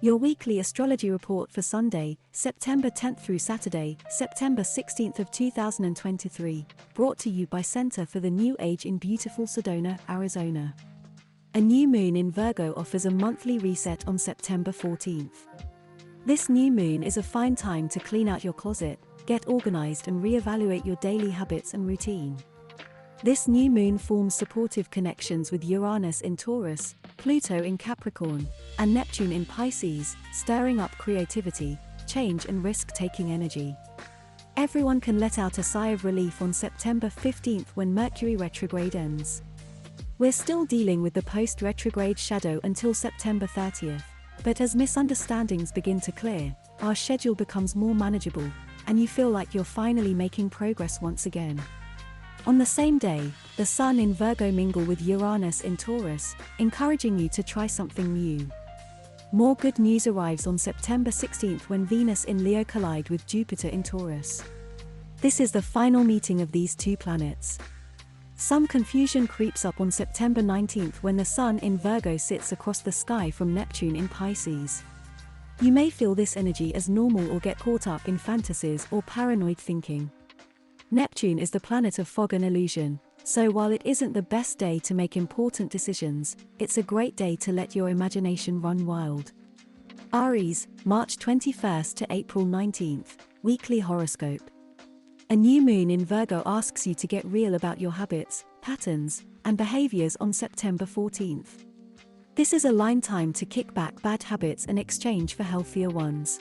Your weekly astrology report for Sunday, September 10th through Saturday, September 16th of 2023, brought to you by Center for the New Age in beautiful Sedona, Arizona. A new moon in Virgo offers a monthly reset on September 14th. This new moon is a fine time to clean out your closet, get organized and reevaluate your daily habits and routine. This new moon forms supportive connections with Uranus in Taurus, Pluto in Capricorn, and Neptune in Pisces, stirring up creativity, change and risk-taking energy. Everyone can let out a sigh of relief on September 15th when Mercury retrograde ends. We're still dealing with the post-retrograde shadow until September 30th, but as misunderstandings begin to clear, our schedule becomes more manageable, and you feel like you're finally making progress once again. On the same day, the Sun in Virgo mingle with Uranus in Taurus, encouraging you to try something new. More good news arrives on September 16th when Venus in Leo collide with Jupiter in Taurus. This is the final meeting of these two planets. Some confusion creeps up on September 19th when the Sun in Virgo sits across the sky from Neptune in Pisces. You may feel this energy as normal or get caught up in fantasies or paranoid thinking. Neptune is the planet of fog and illusion, so while it isn't the best day to make important decisions, it's a great day to let your imagination run wild. Aries, March 21st to April 19th, Weekly Horoscope. A new moon in Virgo asks you to get real about your habits, patterns, and behaviors on September 14th. This is a line time to kick back bad habits and exchange for healthier ones.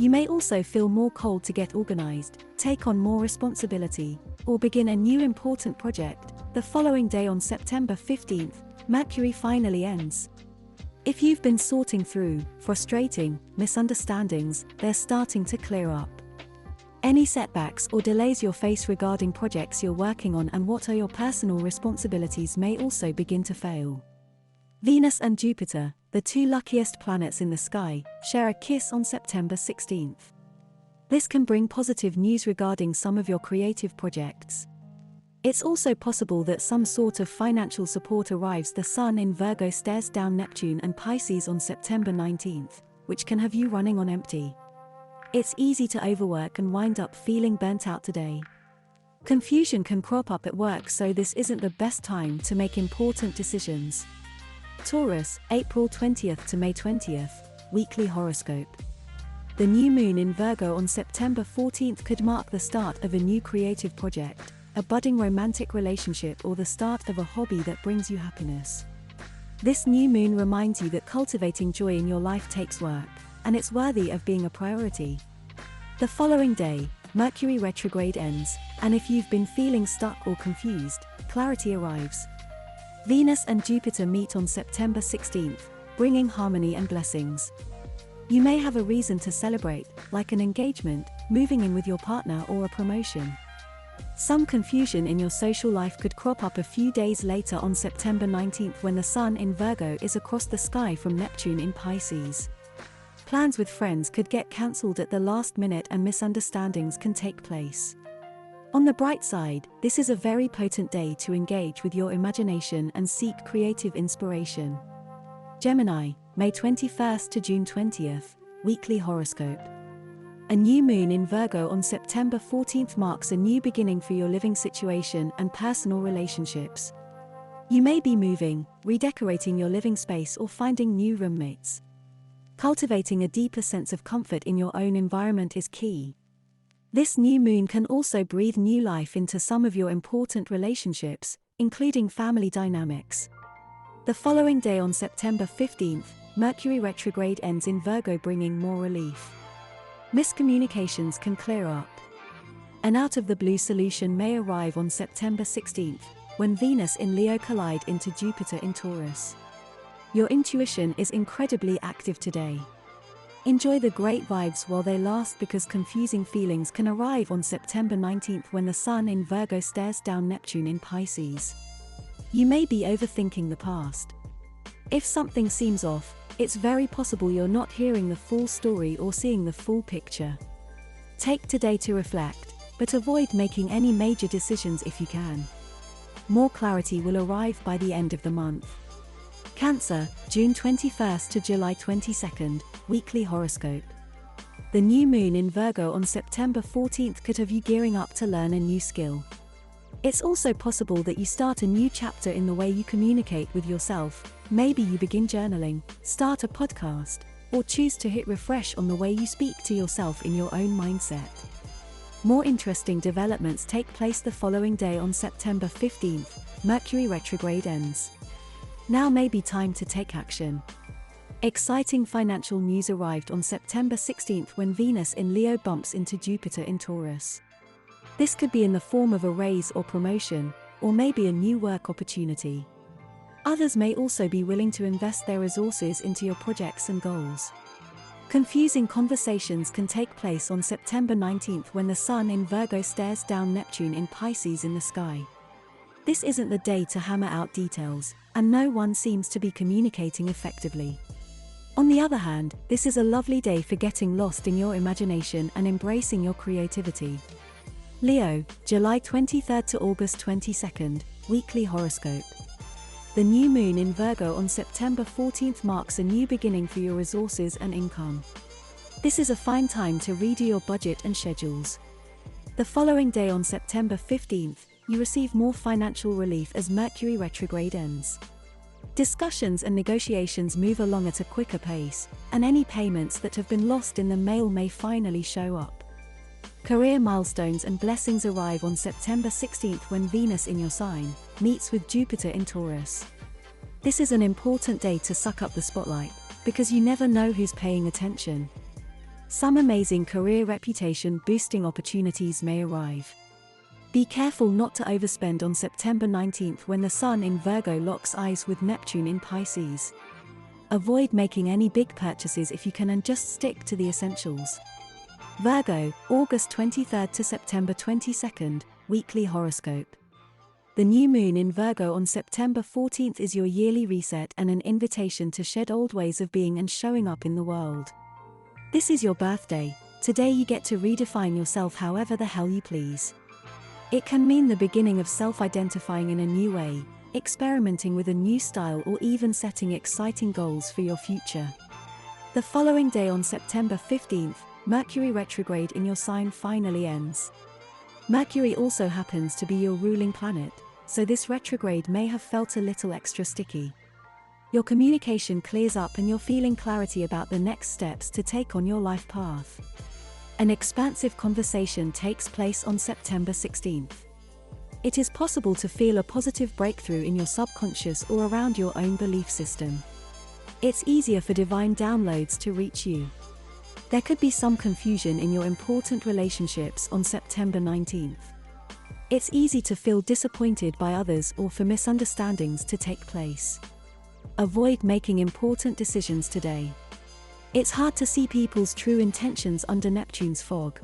You may also feel more called to get organized, take on more responsibility, or begin a new important project. The following day on September 15th, Mercury finally ends. If you've been sorting through frustrating misunderstandings, they're starting to clear up. Any setbacks or delays you face regarding projects you're working on and what are your personal responsibilities may also begin to fail. Venus and Jupiter, the two luckiest planets in the sky, share a kiss on September 16th. This can bring positive news regarding some of your creative projects. It's also possible that some sort of financial support arrives. The Sun in Virgo stares down Neptune and Pisces on September 19th, which can have you running on empty. It's easy to overwork and wind up feeling burnt out today. Confusion can crop up at work, so this isn't the best time to make important decisions. Taurus, April 20th to May 20th, Weekly Horoscope. The new moon in Virgo on September 14th could mark the start of a new creative project, a budding romantic relationship, or the start of a hobby that brings you happiness. This new moon reminds you that cultivating joy in your life takes work, and it's worthy of being a priority. The following day, Mercury retrograde ends, and if you've been feeling stuck or confused, clarity arrives. Venus and Jupiter meet on September 16th, bringing harmony and blessings. You may have a reason to celebrate, like an engagement, moving in with your partner, or a promotion. Some confusion in your social life could crop up a few days later on September 19th when the Sun in Virgo is across the sky from Neptune in Pisces. Plans with friends could get cancelled at the last minute and misunderstandings can take place. On the bright side, this is a very potent day to engage with your imagination and seek creative inspiration. Gemini, May 21st to June 20th, Weekly Horoscope. A new moon in Virgo on September 14th marks a new beginning for your living situation and personal relationships. You may be moving, redecorating your living space, or finding new roommates. Cultivating a deeper sense of comfort in your own environment is key. This new moon can also breathe new life into some of your important relationships, including family dynamics. The following day on September 15th, Mercury retrograde ends in Virgo, bringing more relief. Miscommunications can clear up. An out-of-the-blue solution may arrive on September 16th, when Venus in Leo collide into Jupiter in Taurus. Your intuition is incredibly active today. Enjoy the great vibes while they last, because confusing feelings can arrive on September 19th when the Sun in Virgo stares down Neptune in Pisces. You may be overthinking the past. If something seems off, it's very possible you're not hearing the full story or seeing the full picture. Take today to reflect, but avoid making any major decisions if you can. More clarity will arrive by the end of the month. Cancer, June 21st to July 22nd, weekly horoscope. The new moon in Virgo on September 14th could have you gearing up to learn a new skill. It's also possible that you start a new chapter in the way you communicate with yourself. Maybe you begin journaling, start a podcast, or choose to hit refresh on the way you speak to yourself in your own mindset. More interesting developments take place the following day on September 15th, Mercury retrograde ends. Now may be time to take action. Exciting financial news arrived on September 16th when Venus in Leo bumps into Jupiter in Taurus. This could be in the form of a raise or promotion, or maybe a new work opportunity. Others may also be willing to invest their resources into your projects and goals. Confusing conversations can take place on September 19th when the Sun in Virgo stares down Neptune in Pisces in the sky. This isn't the day to hammer out details, and no one seems to be communicating effectively. On the other hand, this is a lovely day for getting lost in your imagination and embracing your creativity. Leo, July 23rd to August 22nd, weekly horoscope. The new moon in Virgo on September 14th marks a new beginning for your resources and income. This is a fine time to redo your budget and schedules. The following day on September 15th, you receive more financial relief as Mercury retrograde ends. Discussions and negotiations move along at a quicker pace, and any payments that have been lost in the mail may finally show up. Career milestones and blessings arrive on September 16th when Venus in your sign meets with Jupiter in Taurus. This is an important day to suck up the spotlight, because you never know who's paying attention. Some amazing career reputation boosting opportunities may arrive. Be careful not to overspend on September 19th when the Sun in Virgo locks eyes with Neptune in Pisces. Avoid making any big purchases if you can and just stick to the essentials. Virgo, August 23rd to September 22nd, weekly horoscope. The new moon in Virgo on September 14th is your yearly reset and an invitation to shed old ways of being and showing up in the world. This is your birthday. Today you get to redefine yourself however the hell you please. It can mean the beginning of self-identifying in a new way, experimenting with a new style, or even setting exciting goals for your future. The following day on September 15th, Mercury retrograde in your sign finally ends. Mercury also happens to be your ruling planet, so this retrograde may have felt a little extra sticky. Your communication clears up and you're feeling clarity about the next steps to take on your life path. An expansive conversation takes place on September 16th. It is possible to feel a positive breakthrough in your subconscious or around your own belief system. It's easier for divine downloads to reach you. There could be some confusion in your important relationships on September 19th. It's easy to feel disappointed by others or for misunderstandings to take place. Avoid making important decisions today. It's hard to see people's true intentions under Neptune's fog.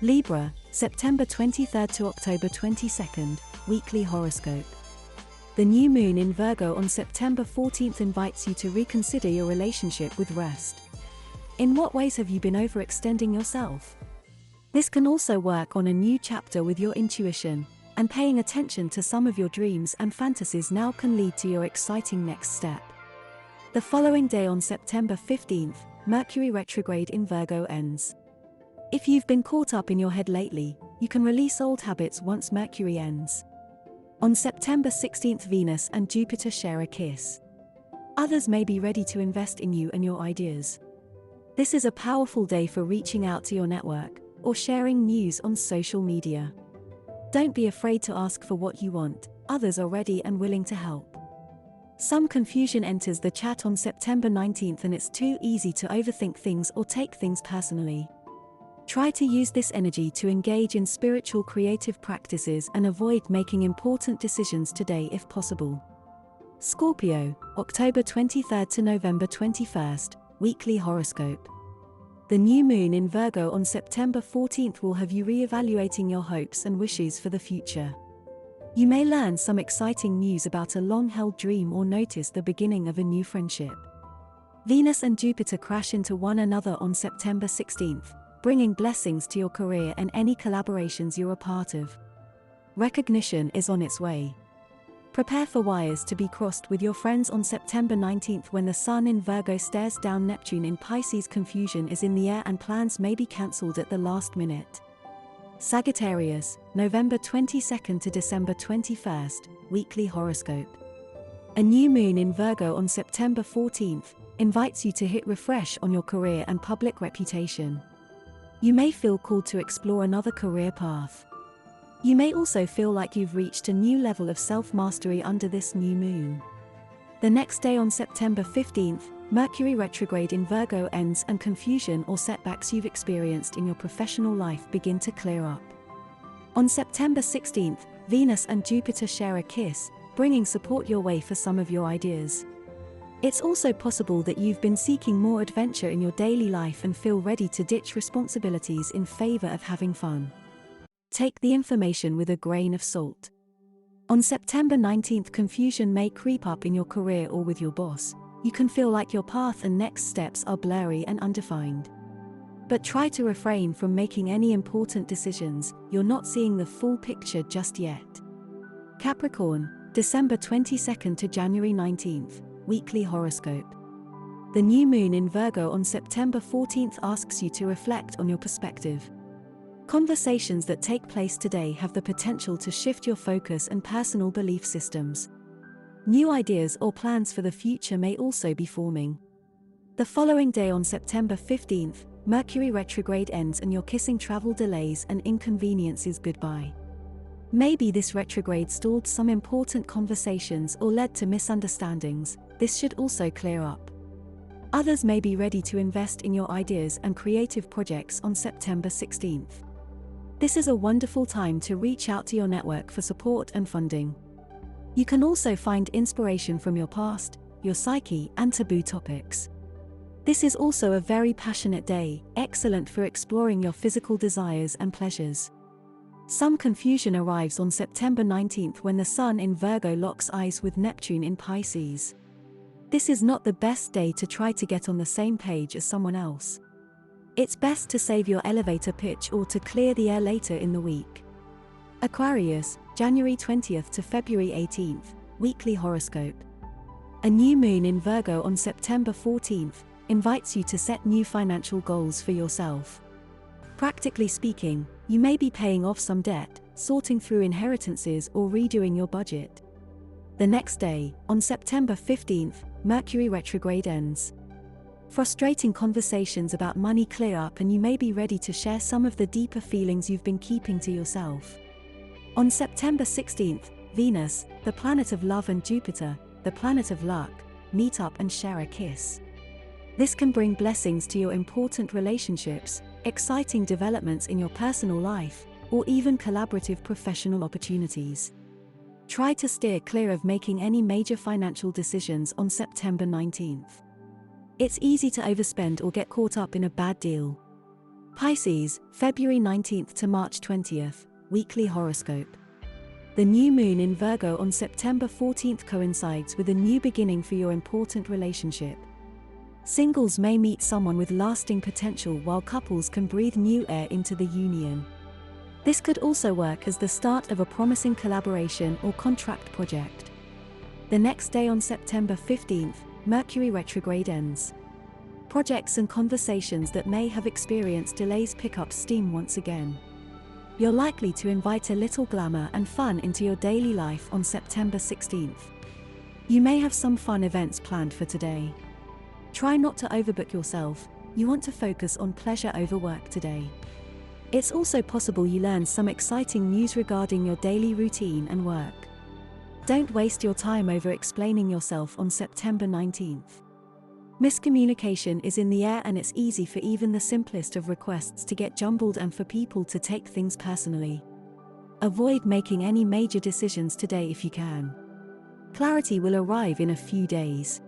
Libra, September 23rd to October 22nd, weekly horoscope. The new moon in Virgo on September 14th invites you to reconsider your relationship with rest. In what ways have you been overextending yourself? This can also work on a new chapter with your intuition, and paying attention to some of your dreams and fantasies now can lead to your exciting next step. The following day on September 15th, Mercury retrograde in Virgo ends. If you've been caught up in your head lately, you can release old habits once Mercury ends. On September 16th, Venus and Jupiter share a kiss. Others may be ready to invest in you and your ideas. This is a powerful day for reaching out to your network, or sharing news on social media. Don't be afraid to ask for what you want, others are ready and willing to help. Some confusion enters the chat on September 19th and it's too easy to overthink things or take things personally. Try to use this energy to engage in spiritual creative practices and avoid making important decisions today if possible. Scorpio, October 23rd to November 21st, weekly horoscope. The new moon in Virgo on September 14th will have you re-evaluating your hopes and wishes for the future. You may learn some exciting news about a long-held dream or notice the beginning of a new friendship. Venus and Jupiter crash into one another on September 16th, bringing blessings to your career and any collaborations you're a part of. Recognition is on its way. Prepare for wires to be crossed with your friends on September 19th when the Sun in Virgo stares down Neptune in Pisces. Confusion is in the air and plans may be cancelled at the last minute. Sagittarius, November 22nd to December 21st, Weekly Horoscope. A new moon in Virgo on September 14th invites you to hit refresh on your career and public reputation. You may feel called to explore another career path. You may also feel like you've reached a new level of self-mastery under this new moon. The next day on September 15th, Mercury retrograde in Virgo ends and confusion or setbacks you've experienced in your professional life begin to clear up. On September 16th, Venus and Jupiter share a kiss, bringing support your way for some of your ideas. It's also possible that you've been seeking more adventure in your daily life and feel ready to ditch responsibilities in favor of having fun. Take the information with a grain of salt. On September 19th, confusion may creep up in your career or with your boss. You can feel like your path and next steps are blurry and undefined. But try to refrain from making any important decisions. You're not seeing the full picture just yet. Capricorn, December 22nd to January 19th, Weekly Horoscope. The new moon in Virgo on September 14th asks you to reflect on your perspective. Conversations that take place today have the potential to shift your focus and personal belief systems. New ideas or plans for the future may also be forming. The following day on September 15th, Mercury retrograde ends and your kissing travel delays and inconveniences goodbye. Maybe this retrograde stalled some important conversations or led to misunderstandings. This should also clear up. Others may be ready to invest in your ideas and creative projects on September 16th. This is a wonderful time to reach out to your network for support and funding. You can also find inspiration from your past, your psyche, and taboo topics. This is also a very passionate day, excellent for exploring your physical desires and pleasures. Some confusion arrives on September 19th when the Sun in Virgo locks eyes with Neptune in Pisces. This is not the best day to try to get on the same page as someone else. It's best to save your elevator pitch or to clear the air later in the week. Aquarius, January 20th to February 18th, Weekly Horoscope. A new moon in Virgo on September 14th invites you to set new financial goals for yourself. Practically speaking, you may be paying off some debt, sorting through inheritances or redoing your budget. The next day, on September 15th, Mercury retrograde ends. Frustrating conversations about money clear up and you may be ready to share some of the deeper feelings you've been keeping to yourself. On September 16th, Venus, the planet of love, and Jupiter, the planet of luck, meet up and share a kiss. This can bring blessings to your important relationships, exciting developments in your personal life, or even collaborative professional opportunities. Try to steer clear of making any major financial decisions on September 19th. It's easy to overspend or get caught up in a bad deal. Pisces, February 19th to March 20th, Weekly Horoscope. The new moon in Virgo on September 14th coincides with a new beginning for your important relationship. Singles may meet someone with lasting potential while couples can breathe new air into the union. This could also work as the start of a promising collaboration or contract project. The next day on September 15th, Mercury retrograde ends. Projects and conversations that may have experienced delays pick up steam once again. You're likely to invite a little glamour and fun into your daily life on September 16th. You may have some fun events planned for today. Try not to overbook yourself. You want to focus on pleasure over work today. It's also possible you learn some exciting news regarding your daily routine and work. Don't waste your time over explaining yourself on September 19th. Miscommunication is in the air and it's easy for even the simplest of requests to get jumbled and for people to take things personally. Avoid making any major decisions today if you can. Clarity will arrive in a few days.